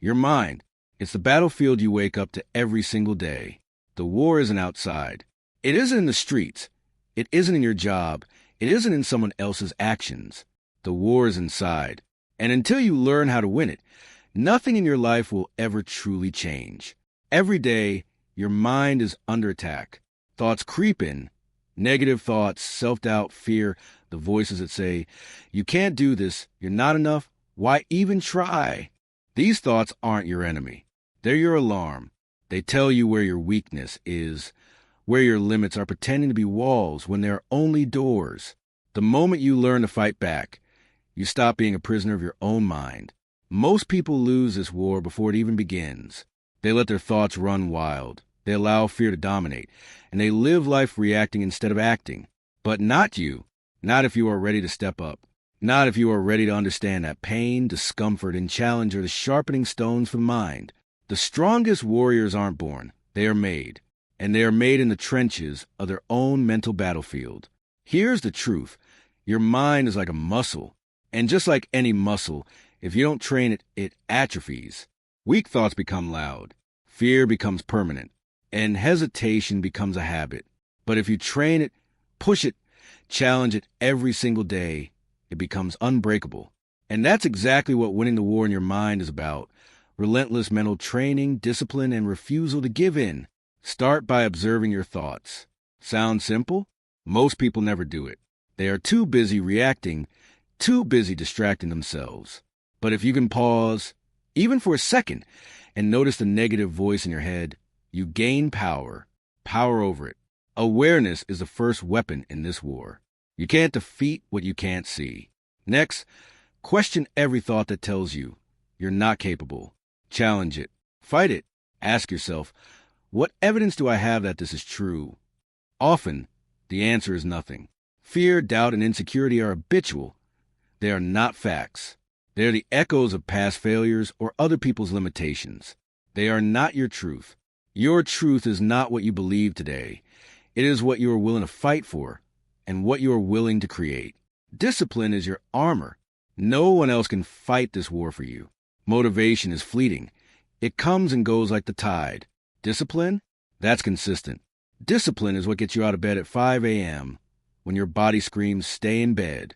Your mind. It's the battlefield you wake up to every single day. The war isn't outside. It isn't in the streets. It isn't in your job. It isn't in someone else's actions. The war is inside. And until you learn how to win it, nothing in your life will ever truly change. Every day, your mind is under attack. Thoughts creep in. Negative thoughts, self-doubt, fear, the voices that say, you can't do this, you're not enough, why even try? These thoughts aren't your enemy. They're your alarm. They tell you where your weakness is, where your limits are pretending to be walls when they're only doors. The moment you learn to fight back, you stop being a prisoner of your own mind. Most people lose this war before it even begins. They let their thoughts run wild. They allow fear to dominate, and they live life reacting instead of acting. But not you. Not if you are ready to step up. Not if you are ready to understand that pain, discomfort, and challenge are the sharpening stones for the mind. The strongest warriors aren't born. They are made. And they are made in the trenches of their own mental battlefield. Here's the truth. Your mind is like a muscle. And just like any muscle, if you don't train it, it atrophies. Weak thoughts become loud. Fear becomes permanent. And hesitation becomes a habit. But if you train it, push it, challenge it every single day, it becomes unbreakable. And that's exactly what winning the war in your mind is about. Relentless mental training, discipline, and refusal to give in. Start by observing your thoughts. Sound simple? Most people never do it. They are too busy reacting, too busy distracting themselves. But if you can pause, even for a second, and notice the negative voice in your head, you gain power over it. Awareness is the first weapon in this war. You can't defeat what you can't see. Next, question every thought that tells you you're not capable. Challenge it. Fight it. Ask yourself, what evidence do I have that this is true? Often, the answer is nothing. Fear, doubt, and insecurity are habitual. They are not facts. They are the echoes of past failures or other people's limitations. They are not your truth. Your truth is not what you believe today. It is what you are willing to fight for and what you are willing to create. Discipline is your armor. No one else can fight this war for you. Motivation is fleeting. It comes and goes like the tide. Discipline? That's consistent. Discipline is what gets you out of bed at 5 a.m. when your body screams, stay in bed.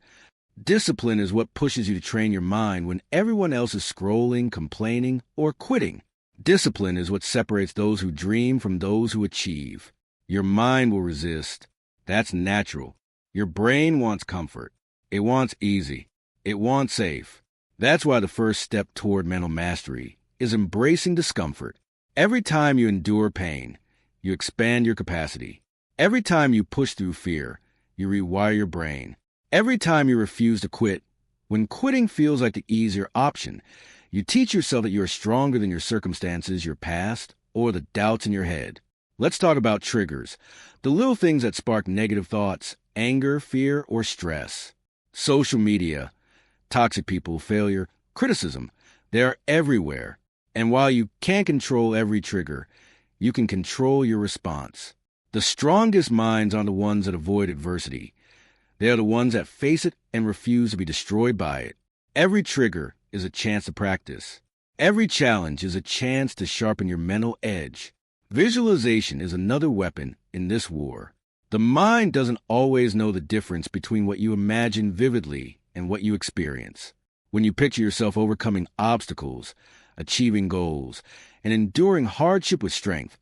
Discipline is what pushes you to train your mind when everyone else is scrolling, complaining, or quitting. Discipline is what separates those who dream from those who achieve. Your mind will resist. That's natural. Your brain wants comfort. It wants easy. It wants safe. That's why the first step toward mental mastery is embracing discomfort. Every time you endure pain, you expand your capacity. Every time you push through fear, you rewire your brain. Every time you refuse to quit, when quitting feels like the easier option, you teach yourself that you are stronger than your circumstances, your past, or the doubts in your head. Let's talk about triggers, the little things that spark negative thoughts, anger, fear, or stress. Social media, toxic people, failure, criticism, they are everywhere. And while you can't control every trigger, you can control your response. The strongest minds aren't the ones that avoid adversity. They are the ones that face it and refuse to be destroyed by it. Every trigger is a chance to practice. Every challenge is a chance to sharpen your mental edge. Visualization is another weapon in this war. The mind doesn't always know the difference between what you imagine vividly and what you experience. When you picture yourself overcoming obstacles, achieving goals, and enduring hardship with strength,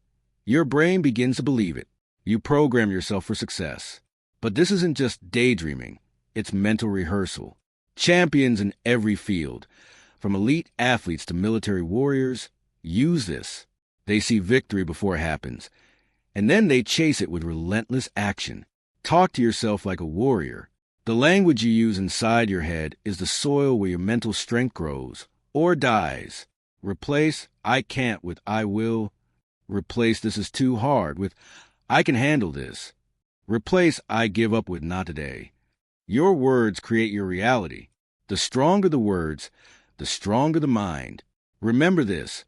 your brain begins to believe it. You program yourself for success. But this isn't just daydreaming. It's mental rehearsal. Champions in every field, from elite athletes to military warriors, use this. They see victory before it happens, and then they chase it with relentless action. Talk to yourself like a warrior. The language you use inside your head is the soil where your mental strength grows or dies. Replace I can't with I will. Replace this is too hard with I can handle this. Replace I give up with not today. Your words create your reality. The stronger the words, the stronger the mind. Remember this.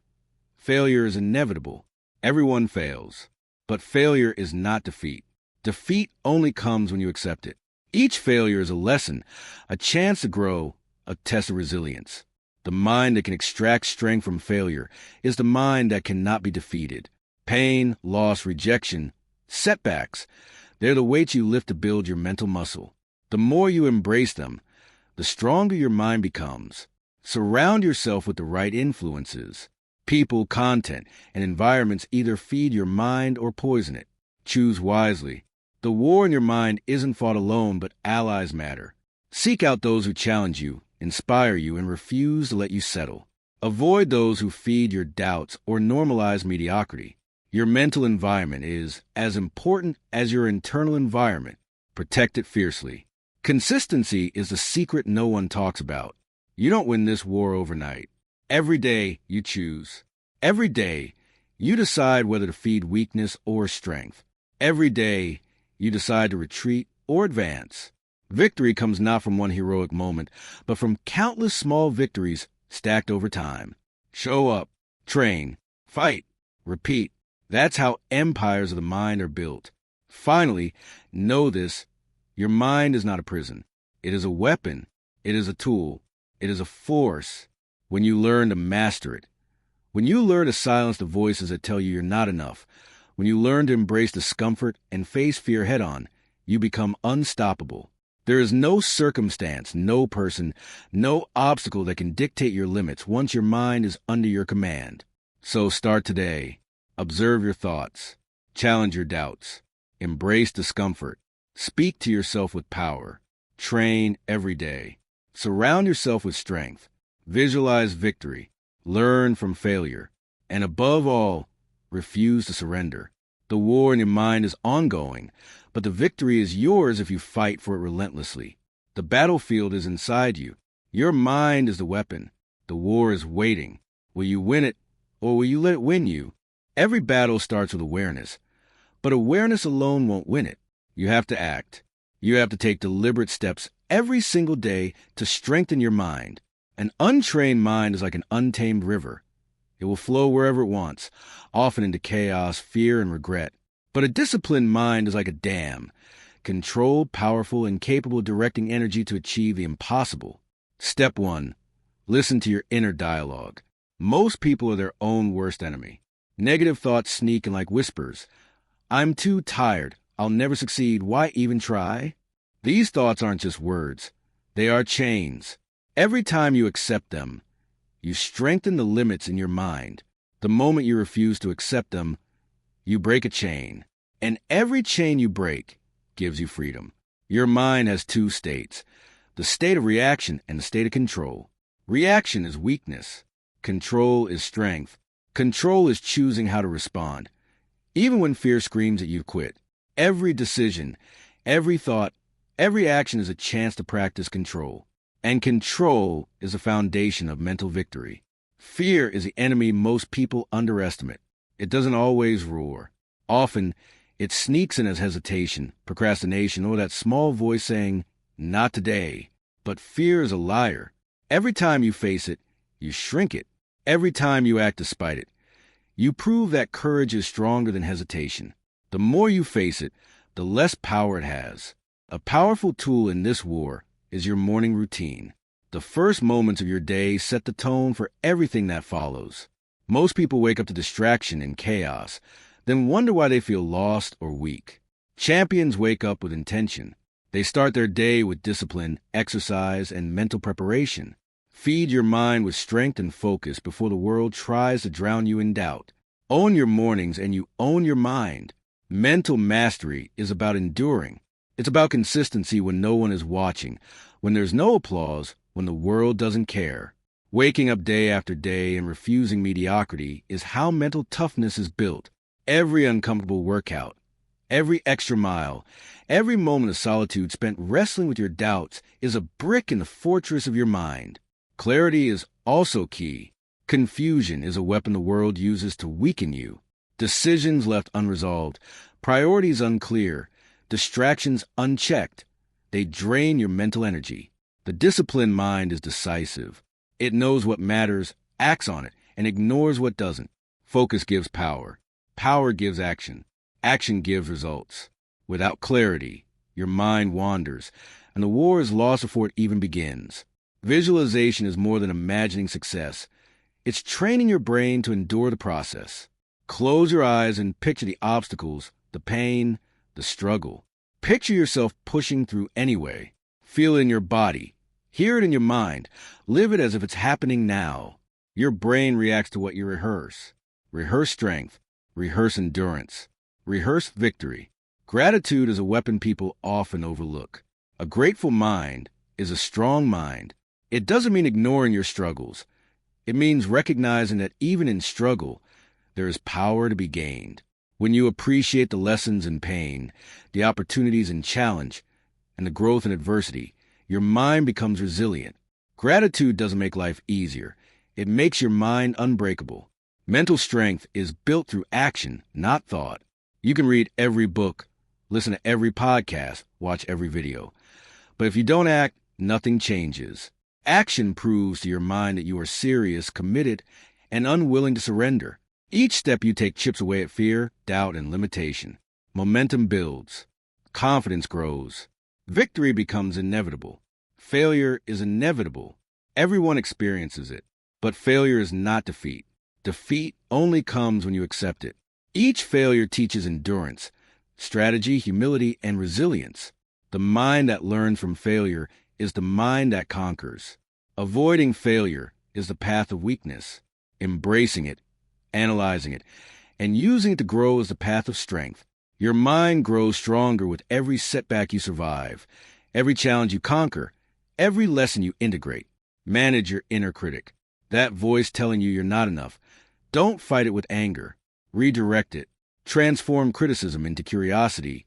Failure is inevitable. Everyone fails. But failure is not defeat. Defeat only comes when you accept it. Each failure is a lesson, a chance to grow, a test of resilience. The mind that can extract strength from failure is the mind that cannot be defeated. Pain, loss, rejection, setbacks, they're the weights you lift to build your mental muscle. The more you embrace them, the stronger your mind becomes. Surround yourself with the right influences. People, content, and environments either feed your mind or poison it. Choose wisely. The war in your mind isn't fought alone, but allies matter. Seek out those who challenge you, inspire you, and refuse to let you settle. Avoid those who feed your doubts or normalize mediocrity. Your mental environment is as important as your internal environment. Protect it fiercely. Consistency is the secret no one talks about. You don't win this war overnight. Every day you choose. Every day you decide whether to feed weakness or strength. Every day you decide to retreat or advance. Victory comes not from one heroic moment, but from countless small victories stacked over time. Show up, train, fight, repeat. That's how empires of the mind are built. Finally, know this: your mind is not a prison. It is a weapon. It is a tool. It is a force when you learn to master it. When you learn to silence the voices that tell you you're not enough, when you learn to embrace discomfort and face fear head-on, you become unstoppable. There is no circumstance, no person, no obstacle that can dictate your limits once your mind is under your command. So start today. Observe your thoughts. Challenge your doubts. Embrace discomfort. Speak to yourself with power. Train every day. Surround yourself with strength. Visualize victory. Learn from failure. And above all, refuse to surrender. The war in your mind is ongoing, but the victory is yours if you fight for it relentlessly. The battlefield is inside you. Your mind is the weapon. The war is waiting. Will you win it, or will you let it win you? Every battle starts with awareness, but awareness alone won't win it. You have to act. You have to take deliberate steps every single day to strengthen your mind. An untrained mind is like an untamed river. It will flow wherever it wants, often into chaos, fear, and regret. But a disciplined mind is like a dam, controlled, powerful, and capable of directing energy to achieve the impossible. Step 1. Listen to your inner dialogue. Most people are their own worst enemy. Negative thoughts sneak in like whispers. I'm too tired. I'll never succeed. Why even try? These thoughts aren't just words. They are chains. Every time you accept them, you strengthen the limits in your mind. The moment you refuse to accept them, you break a chain. And every chain you break gives you freedom. Your mind has two states: the state of reaction and the state of control. Reaction is weakness. Control is strength. Control is choosing how to respond. Even when fear screams at you to quit, every decision, every thought, every action is a chance to practice control. And control is the foundation of mental victory. Fear is the enemy most people underestimate. It doesn't always roar. Often, it sneaks in as hesitation, procrastination, or that small voice saying, "Not today." But fear is a liar. Every time you face it, you shrink it. Every time you act despite it, you prove that courage is stronger than hesitation. The more you face it, the less power it has. A powerful tool in this war is your morning routine. The first moments of your day set the tone for everything that follows. Most people wake up to distraction and chaos, then wonder why they feel lost or weak. Champions wake up with intention. They start their day with discipline, exercise, and mental preparation. Feed your mind with strength and focus before the world tries to drown you in doubt. Own your mornings and you own your mind. Mental mastery is about enduring. It's about consistency when no one is watching, when there's no applause, when the world doesn't care. Waking up day after day and refusing mediocrity is how mental toughness is built. Every uncomfortable workout, every extra mile, every moment of solitude spent wrestling with your doubts is a brick in the fortress of your mind. Clarity is also key. Confusion is a weapon the world uses to weaken you. Decisions left unresolved, priorities unclear, distractions unchecked. They drain your mental energy. The disciplined mind is decisive. It knows what matters, acts on it, and ignores what doesn't. Focus gives power. Power gives action. Action gives results. Without clarity, your mind wanders, and the war is lost before it even begins. Visualization is more than imagining success. It's training your brain to endure the process. Close your eyes and picture the obstacles, the pain, the struggle. Picture yourself pushing through anyway. Feel it in your body. Hear it in your mind. Live it as if it's happening now. Your brain reacts to what you rehearse. Rehearse strength. Rehearse endurance. Rehearse victory. Gratitude is a weapon people often overlook. A grateful mind is a strong mind. It doesn't mean ignoring your struggles. It means recognizing that even in struggle, there is power to be gained. When you appreciate the lessons in pain, the opportunities in challenge, and the growth in adversity, your mind becomes resilient. Gratitude doesn't make life easier. It makes your mind unbreakable. Mental strength is built through action, not thought. You can read every book, listen to every podcast, watch every video. But if you don't act, nothing changes. Action proves to your mind that you are serious, committed, and unwilling to surrender. Each step you take chips away at fear, doubt, and limitation. Momentum builds. Confidence grows. Victory becomes inevitable. Failure is inevitable. Everyone experiences it. But failure is not defeat. Defeat only comes when you accept it. Each failure teaches endurance, strategy, humility, and resilience. The mind that learns from failure is the mind that conquers. Avoiding failure is the path of weakness. Embracing it, analyzing it, and using it to grow is the path of strength. Your mind grows stronger with every setback you survive, every challenge you conquer, every lesson you integrate. Manage your inner critic, that voice telling you you're not enough. Don't fight it with anger. Redirect it. Transform criticism into curiosity,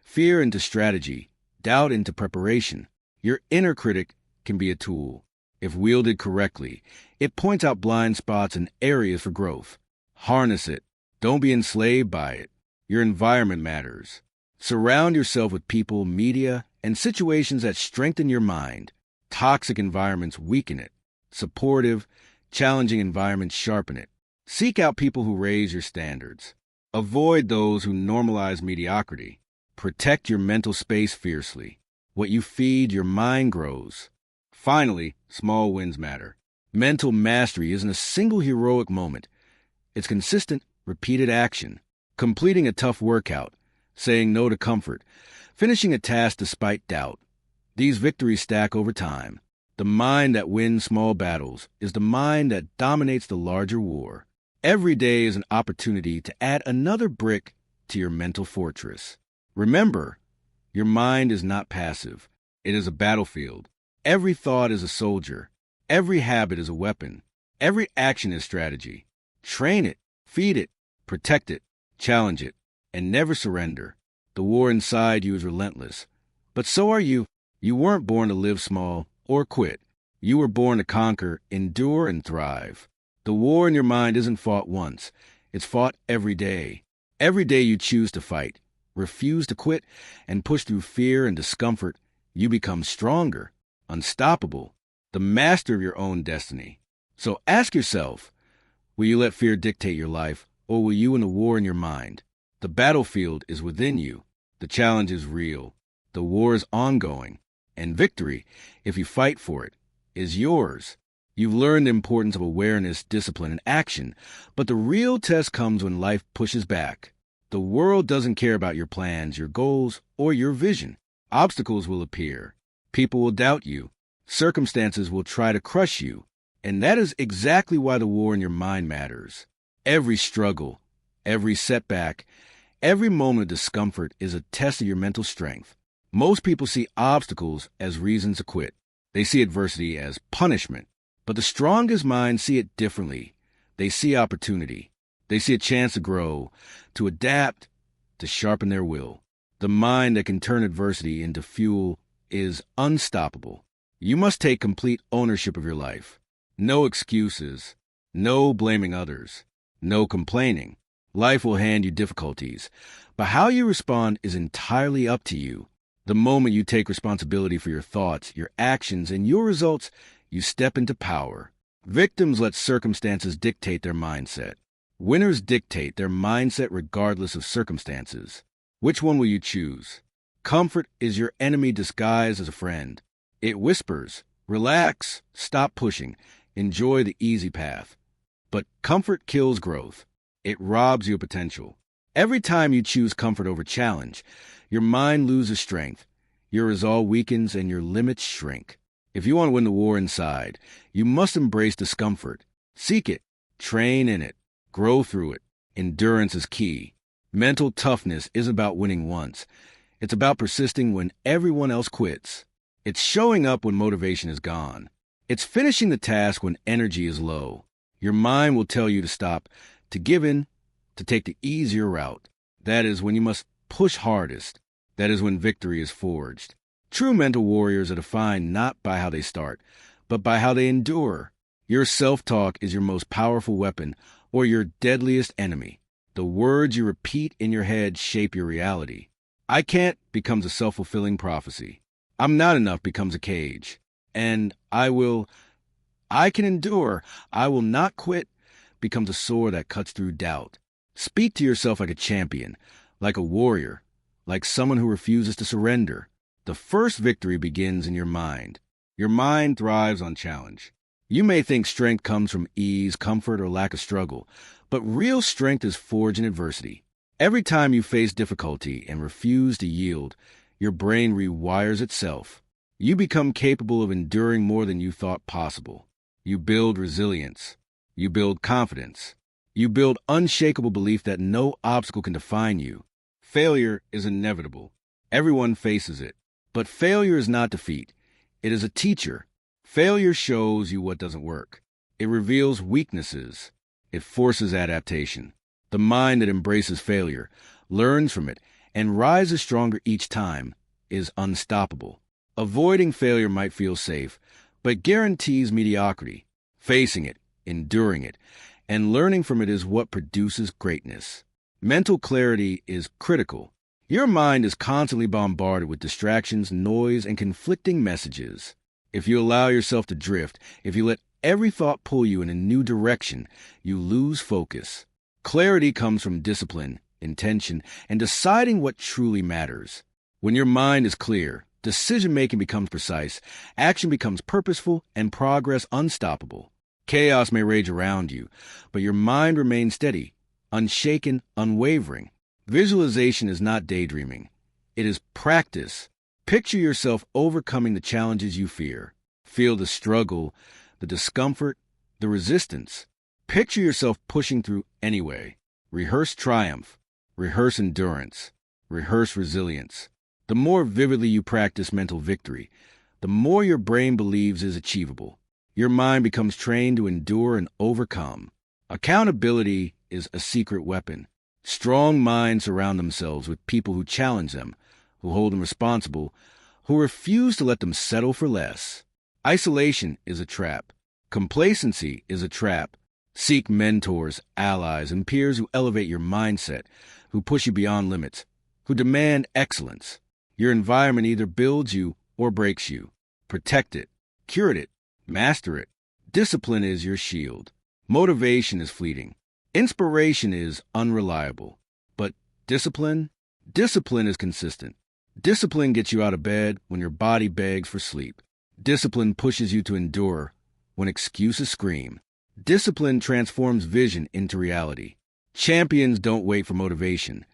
fear into strategy, doubt into preparation. Your inner critic can be a tool. If wielded correctly, it points out blind spots and areas for growth. Harness it. Don't be enslaved by it. Your environment matters. Surround yourself with people, media, and situations that strengthen your mind. Toxic environments weaken it. Supportive, challenging environments sharpen it. Seek out people who raise your standards. Avoid those who normalize mediocrity. Protect your mental space fiercely. What you feed, your mind grows. Finally, small wins matter. Mental mastery isn't a single heroic moment. It's consistent, repeated action. Completing a tough workout, saying no to comfort, finishing a task despite doubt. These victories stack over time. The mind that wins small battles is the mind that dominates the larger war. Every day is an opportunity to add another brick to your mental fortress. Remember, your mind is not passive. It is a battlefield. Every thought is a soldier. Every habit is a weapon. Every action is strategy. Train it, feed it, protect it, challenge it, and never surrender. The war inside you is relentless. But so are you. You weren't born to live small or quit. You were born to conquer, endure, and thrive. The war in your mind isn't fought once. It's fought every day. Every day you choose to fight, refuse to quit, and push through fear and discomfort, you become stronger, unstoppable, the master of your own destiny. So ask yourself, will you let fear dictate your life, or will you win the war in your mind? The battlefield is within you. The challenge is real. The war is ongoing. And victory, if you fight for it, is yours. You've learned the importance of awareness, discipline, and action, but the real test comes when life pushes back. The world doesn't care about your plans, your goals, or your vision. Obstacles will appear. People will doubt you. Circumstances will try to crush you. And that is exactly why the war in your mind matters. Every struggle, every setback, every moment of discomfort is a test of your mental strength. Most people see obstacles as reasons to quit. They see adversity as punishment. But the strongest minds see it differently. They see opportunity. They see a chance to grow, to adapt, to sharpen their will. The mind that can turn adversity into fuel is unstoppable. You must take complete ownership of your life. No excuses. No blaming others. No complaining. Life will hand you difficulties, but how you respond is entirely up to you. The moment you take responsibility for your thoughts, your actions, and your results, you step into power. Victims let circumstances dictate their mindset. Winners dictate their mindset regardless of circumstances. Which one will you choose? Comfort is your enemy disguised as a friend. It whispers, Relax, stop pushing, enjoy the easy path. But comfort kills growth. It robs you of potential. Every time you choose comfort over challenge, your mind loses strength, your resolve weakens, and your limits shrink. If you want to win the war inside, you must embrace discomfort. Seek it, train in it, grow through it. Endurance is key. Mental toughness isn't about winning once. It's about persisting when everyone else quits. It's showing up when motivation is gone. It's finishing the task when energy is low. Your mind will tell you to stop, to give in, to take the easier route. That is when you must push hardest. That is when victory is forged. True mental warriors are defined not by how they start, but by how they endure. Your self-talk is your most powerful weapon or your deadliest enemy. The words you repeat in your head shape your reality. I can't becomes a self-fulfilling prophecy. I'm not enough becomes a cage. And I can endure, I will not quit becomes a sword that cuts through doubt. Speak to yourself like a champion, like a warrior, like someone who refuses to surrender. The first victory begins in your mind. Your mind thrives on challenge. You may think strength comes from ease, comfort, or lack of struggle, but real strength is forged in adversity. Every time you face difficulty and refuse to yield, your brain rewires itself. You become capable of enduring more than you thought possible. You build resilience. You build confidence. You build unshakable belief that no obstacle can define you. Failure is inevitable. Everyone faces it. But failure is not defeat. It is a teacher. Failure shows you what doesn't work. It reveals weaknesses. It forces adaptation. The mind that embraces failure, learns from it, and rises stronger each time is unstoppable. Avoiding failure might feel safe, but guarantees mediocrity. Facing it, enduring it, and learning from it is what produces greatness. Mental clarity is critical. Your mind is constantly bombarded with distractions, noise, and conflicting messages. If you allow yourself to drift, if you let every thought pull you in a new direction, you lose focus. Clarity comes from discipline, intention, and deciding what truly matters. When your mind is clear, decision-making becomes precise, action becomes purposeful, and progress unstoppable. Chaos may rage around you, but your mind remains steady, unshaken, unwavering. Visualization is not daydreaming. It is practice. Picture yourself overcoming the challenges you fear. Feel the struggle, the discomfort, the resistance. Picture yourself pushing through anyway. Rehearse triumph. Rehearse endurance. Rehearse resilience. The more vividly you practice mental victory, the more your brain believes is achievable. Your mind becomes trained to endure and overcome. Accountability is a secret weapon. Strong minds surround themselves with people who challenge them, who hold them responsible, who refuse to let them settle for less. Isolation is a trap. Complacency is a trap. Seek mentors, allies, and peers who elevate your mindset, who push you beyond limits, who demand excellence. Your environment either builds you or breaks you. Protect it, curate it, master it. Discipline is your shield. Motivation is fleeting. Inspiration is unreliable. But discipline is consistent. Discipline gets you out of bed when your body begs for sleep. Discipline pushes you to endure when excuses scream. Discipline transforms vision into reality. Champions don't wait for motivation.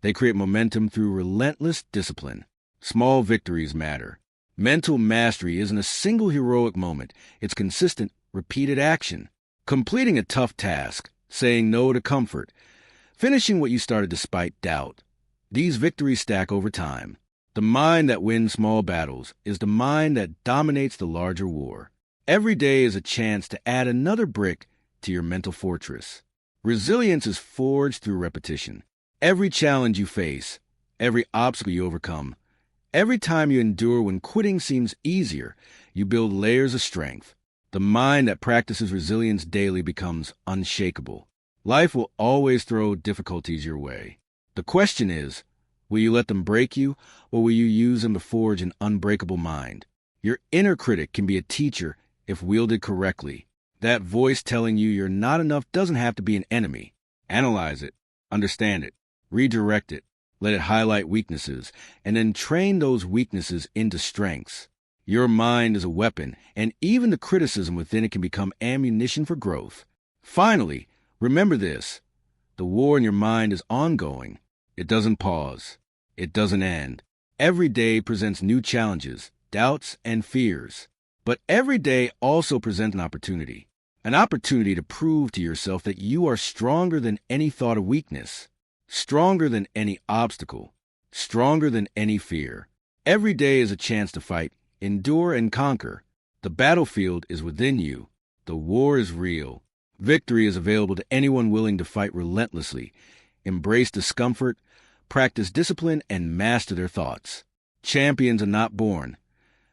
They create momentum through relentless discipline. Small victories matter. Mental mastery isn't a single heroic moment. It's consistent, repeated action. Completing a tough task, saying no to comfort, finishing what you started despite doubt. These victories stack over time. The mind that wins small battles is the mind that dominates the larger war. Every day is a chance to add another brick to your mental fortress. Resilience is forged through repetition. Every challenge you face, every obstacle you overcome, every time you endure when quitting seems easier, you build layers of strength. The mind that practices resilience daily becomes unshakable. Life will always throw difficulties your way. The question is, will you let them break you, or will you use them to forge an unbreakable mind? Your inner critic can be a teacher if wielded correctly. That voice telling you you're not enough doesn't have to be an enemy. Analyze it, understand it, redirect it, let it highlight weaknesses, and then train those weaknesses into strengths. Your mind is a weapon, and even the criticism within it can become ammunition for growth. Finally, remember this. The war in your mind is ongoing. It doesn't pause. It doesn't end. Every day presents new challenges, doubts, and fears. But every day also presents an opportunity to prove to yourself that you are stronger than any thought of weakness, stronger than any obstacle, stronger than any fear. Every day is a chance to fight, endure, and conquer. The battlefield is within you. The war is real. Victory is available to anyone willing to fight relentlessly, embrace discomfort, practice discipline, and master their thoughts. Champions are not born.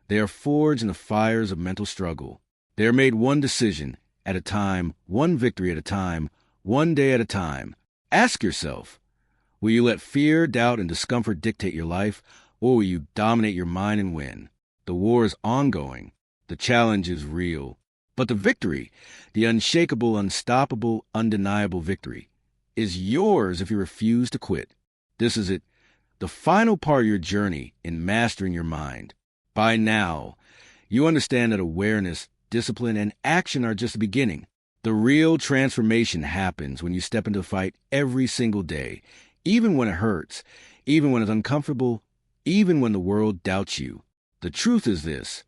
They are forged in the fires of mental struggle. They are made one decision at a time, one victory at a time, one day at a time. Ask yourself, will you let fear, doubt, and discomfort dictate your life, or will you dominate your mind and win? The war is ongoing. The challenge is real. But the victory, the unshakable, unstoppable, undeniable victory, is yours if you refuse to quit. This is it, the final part of your journey in mastering your mind. By now, you understand that awareness, discipline, and action are just the beginning. The real transformation happens when you step into the fight every single day, even when it hurts, even when it's uncomfortable, even when the world doubts you. The truth is this.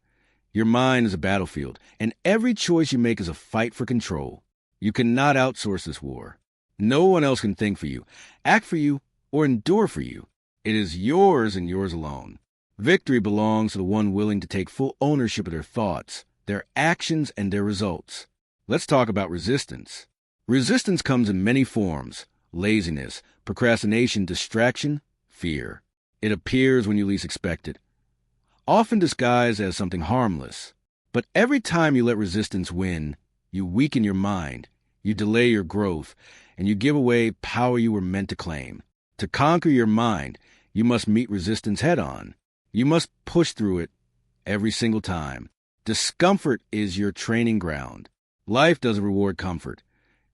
Your mind is a battlefield, and every choice you make is a fight for control. You cannot outsource this war. No one else can think for you, act for you, or endure for you. It is yours and yours alone. Victory belongs to the one willing to take full ownership of their thoughts, their actions, and their results. Let's talk about resistance. Resistance comes in many forms: laziness, procrastination, distraction, fear. It appears when you least expect it, often disguised as something harmless. But every time you let resistance win, you weaken your mind, you delay your growth, and you give away power you were meant to claim. To conquer your mind, you must meet resistance head-on. You must push through it every single time. Discomfort is your training ground. Life doesn't reward comfort.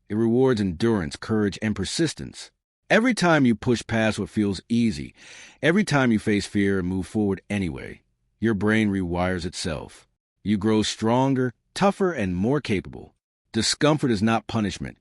It rewards endurance, courage, and persistence. Every time you push past what feels easy, every time you face fear and move forward anyway, your brain rewires itself. You grow stronger, tougher, and more capable. Discomfort is not punishment.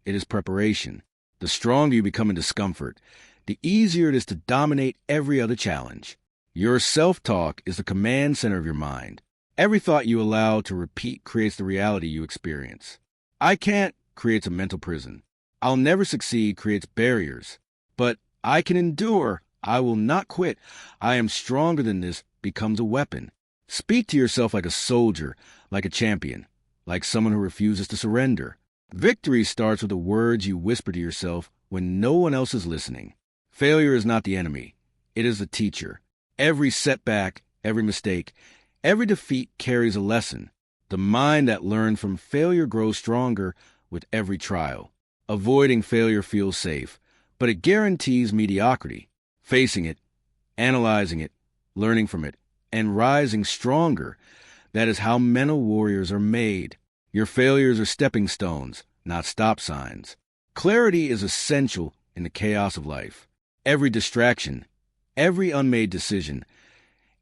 It is preparation. The stronger you become in discomfort, the easier it is to dominate every other challenge. Your self-talk is the command center of your mind. Every thought you allow to repeat creates the reality you experience. I can't creates a mental prison. I'll never succeed creates barriers. But I can endure. I will not quit. I am stronger than this becomes a weapon. Speak to yourself like a soldier, like a champion, like someone who refuses to surrender. Victory starts with the words you whisper to yourself when no one else is listening. Failure is not the enemy. It is the teacher. Every setback, every mistake, every defeat carries a lesson. The mind that learned from failure grows stronger with every trial. Avoiding failure feels safe, but it guarantees mediocrity. Facing it, analyzing it, learning from it, and rising stronger, that is how mental warriors are made. Your failures are stepping stones, not stop signs. Clarity is essential in the chaos of life. Every distraction, every unmade decision,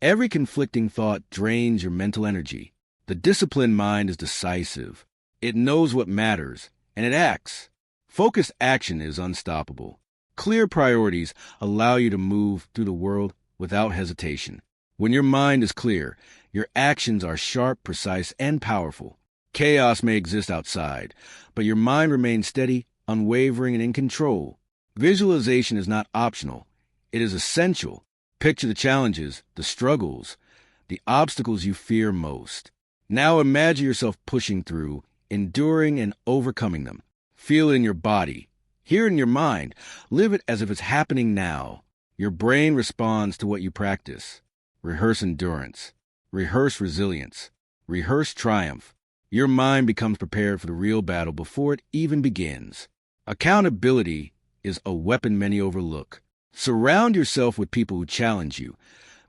every conflicting thought drains your mental energy. The disciplined mind is decisive. It knows what matters, and it acts. Focused action is unstoppable. Clear priorities allow you to move through the world without hesitation. When your mind is clear, your actions are sharp, precise, and powerful. Chaos may exist outside, but your mind remains steady, unwavering, and in control. Visualization is not optional. It is essential. Picture the challenges, the struggles, the obstacles you fear most. Now imagine yourself pushing through, enduring, and overcoming them. Feel it in your body. Hear it in your mind. Live it as if it's happening now. Your brain responds to what you practice. Rehearse endurance. Rehearse resilience. Rehearse triumph. Your mind becomes prepared for the real battle before it even begins. Accountability is a weapon many overlook. Surround yourself with people who challenge you,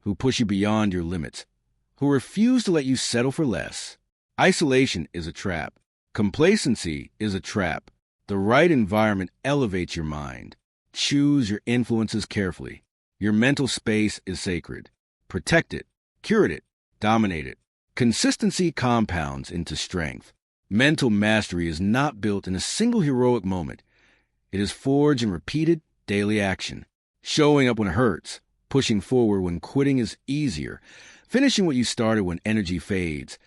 who push you beyond your limits, who refuse to let you settle for less. Isolation is a trap. Complacency is a trap. The right environment elevates your mind. Choose your influences carefully. Your mental space is sacred. Protect it. Curate it. Dominate it. Consistency compounds into strength. Mental mastery is not built in a single heroic moment. It is forged in repeated daily action. Showing up when it hurts, pushing forward when quitting is easier, finishing what you started when energy fades.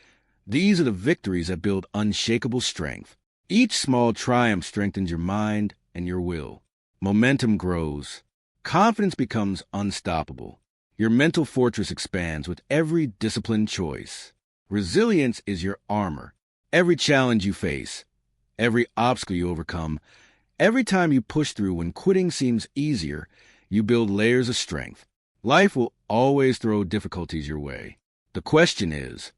These are the victories that build unshakable strength. Each small triumph strengthens your mind and your will. Momentum grows. Confidence becomes unstoppable. Your mental fortress expands with every disciplined choice. Resilience is your armor. Every challenge you face, every obstacle you overcome, every time you push through when quitting seems easier, you build layers of strength. Life will always throw difficulties your way. The question is,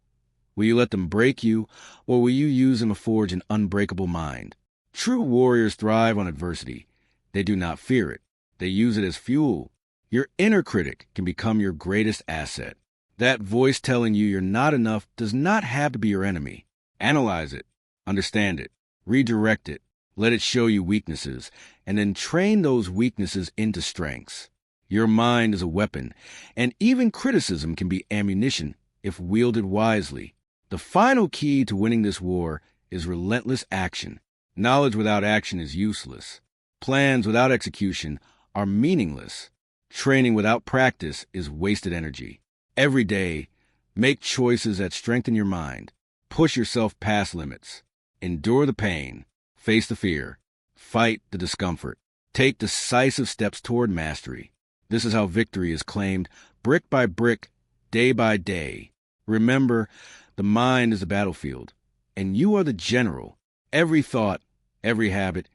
will you let them break you, or will you use them to forge an unbreakable mind? True warriors thrive on adversity. They do not fear it. They use it as fuel. Your inner critic can become your greatest asset. That voice telling you you're not enough does not have to be your enemy. Analyze it, understand it, redirect it, let it show you weaknesses, and then train those weaknesses into strengths. Your mind is a weapon, and even criticism can be ammunition if wielded wisely. The final key to winning this war is relentless action. Knowledge without action is useless. Plans without execution are meaningless. Training without practice is wasted energy. Every day, make choices that strengthen your mind. Push yourself past limits. Endure the pain. Face the fear. Fight the discomfort. Take decisive steps toward mastery. This is how victory is claimed brick by brick, day by day. Remember, the mind is the battlefield, and you are the general. Every thought, every habit,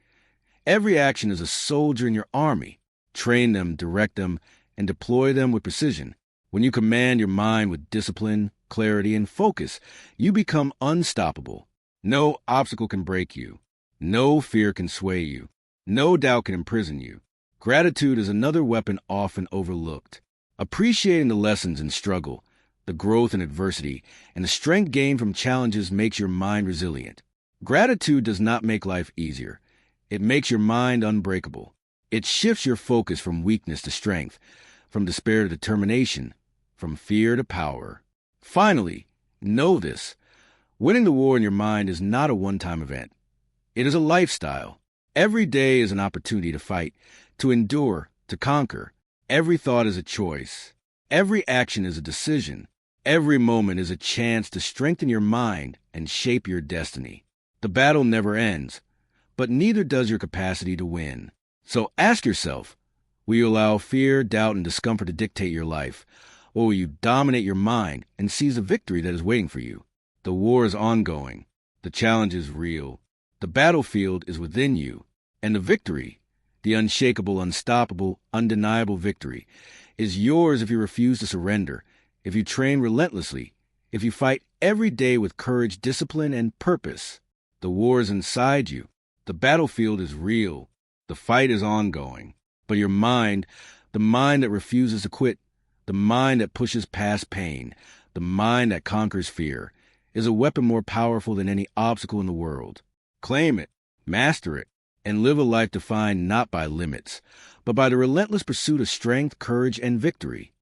every action is a soldier in your army. Train them, direct them, and deploy them with precision. When you command your mind with discipline, clarity, and focus, you become unstoppable. No obstacle can break you. No fear can sway you. No doubt can imprison you. Gratitude is another weapon often overlooked. Appreciating the lessons in struggle, the growth in adversity, and the strength gained from challenges makes your mind resilient. Gratitude does not make life easier. It makes your mind unbreakable. It shifts your focus from weakness to strength, from despair to determination, from fear to power. Finally, know this. Winning the war in your mind is not a one-time event. It is a lifestyle. Every day is an opportunity to fight, to endure, to conquer. Every thought is a choice. Every action is a decision. Every moment is a chance to strengthen your mind and shape your destiny. The battle never ends, but neither does your capacity to win. So ask yourself, will you allow fear, doubt, and discomfort to dictate your life, or will you dominate your mind and seize the victory that is waiting for you? The war is ongoing. The challenge is real. The battlefield is within you. And the victory, the unshakable, unstoppable, undeniable victory, is yours if you refuse to surrender, if you train relentlessly, if you fight every day with courage, discipline, and purpose. The war is inside you. The battlefield is real. The fight is ongoing. But your mind, the mind that refuses to quit, the mind that pushes past pain, the mind that conquers fear, is a weapon more powerful than any obstacle in the world. Claim it, master it, and live a life defined not by limits, but by the relentless pursuit of strength, courage, and victory.